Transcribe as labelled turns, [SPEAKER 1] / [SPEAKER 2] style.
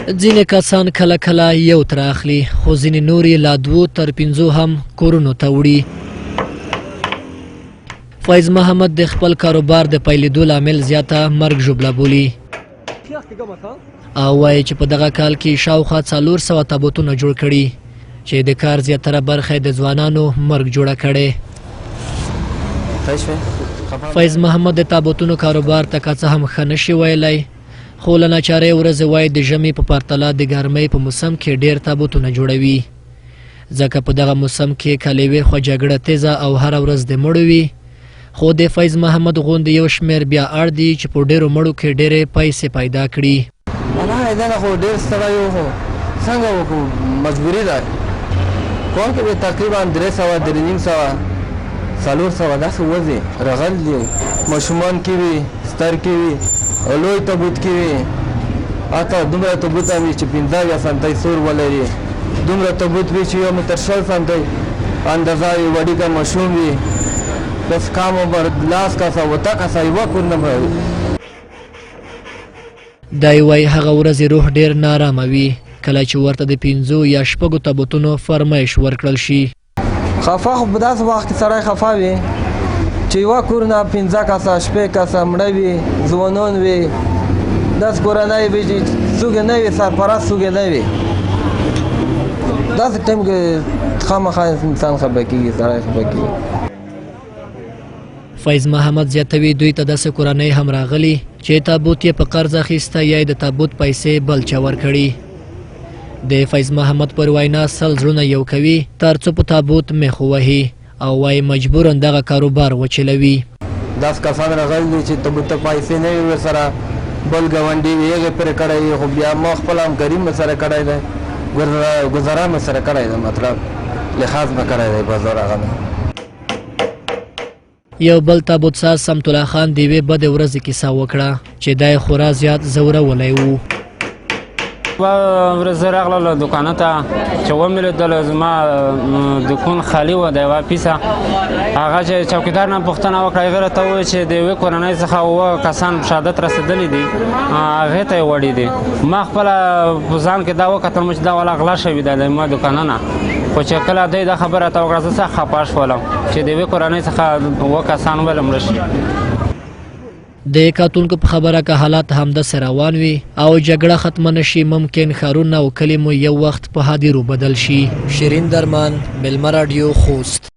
[SPEAKER 1] ځینې کسان کله کله یو تر اخلي خو ځینې نور یې لا 2 تر 5 هم کورونو ته وړي. فیض محمد د خپل کاروبار د پیلېدو لامل زیاته مرګ ژوبله بولي او وایي چې په دغه کال کې شاوخوا 400 تابوتونه جوړ کړي چې د کار زیاتره برخه د ځوانانو مرګ جوړه کړي. فیض محمد د تابوتونو کاروبار ته که څه هم ښه نشي ویلی خو له ناچارۍ ورځې وایي د ژمي په پرتله د ګرمۍ په موسم کې ډېر تابوتونه جوړوي ځکه په دغه موسم کې که له یوې خوا جګړه تیزه او هره ورځ د مړو وي خو د فیض محمد غوندې یو شمېر بیا اړ دي چې په ډېرو مړو کې ډېرې پیسې پیدا کړي.
[SPEAKER 2] دنه خو ډېر ستړی یو خو څنګه وکړو مجبوري ده کور کې به تقریبا 300 350 400 داسې وځي رغل دي ماشومان کې وي ستر کې وي او لوی تابوت کې وي حتی دومره تابوت هم وي چې 15 سانتۍ سور ولري دومره تابوت وي چې 1 متر 60 سانتۍ اندازه وي وړیکه ماشوم وي بس کام عمر لاس کاسه وته کاسه یوه کور نه بروي.
[SPEAKER 1] دی وایي هغه ورځې روح ډېر نارامه وي کله چې ورته د 5 یا 6 تابوتونو فرمایش ورکړل شي.
[SPEAKER 2] خفه خو په داسې وخت کې سړی خفه وي چې یوه کور نه 15 کاسه 6 کاسه مړه وي ځوانان وي داسې کورنۍ وي چې څوک نه وي سرپرست څوک نه وي داسې ټایم کې خامخا انسان خفه کېږي سړی خفه کېږي.
[SPEAKER 1] فیض محمد زیاتوي دوی ته داسې کورنۍ هم راغلي چې تابوت یې په قرض اخیسته یا د تابوت پیسې بل چا ورکړي. د فیض محمد پر وینا سل زړونه یو کوي تر څو په تابوت میخ ووهي او وایي مجبورا دغه کاروبار وچلوي.
[SPEAKER 2] داس کسان راغلي دي چې تابوت ته پیسې نه وي ورسره بل ګاونډي وي هغې پرې کړی وي خو بیا ما خپل همکاري مې سره کړی دی ګزاره مې سره کړی دی مطلب لحاظ مې کړی دی بازار هغه مې.
[SPEAKER 1] یو بل تابوت ساز سمت الله خان د یوې بدې ورځې کیسه وکړه چې دی خورا زیات ځورولی و.
[SPEAKER 3] ورځ راغله دوکانه ته چې ومې لیدله زما دوکان خالي و د یوه پیسه هغه چې چوکیدار نه پوښتنه وکړه هغې راته وویل چې د یوې کورنۍ څخه 7 کسان شهادت رسېدلي دي هغې ته یې وړي دي. ما خپله په ځان کې دا وکتل چې دا والا غلا شوي ده د ما دوکانه نه خو چې کله دوی دا خبره راته وکړه زه سخت خفه شولم چې د یوې کورنۍ څخه 7 کسان ولې مړه شي.
[SPEAKER 1] د کاتونکو په خبره که حالات همداسې روان وي او جګړه ختمه نشي ممکن ښارونه او کلي مو یو وخت په هادیرو بدل شي. شیرین درمان، میلمه راډیو، خوست.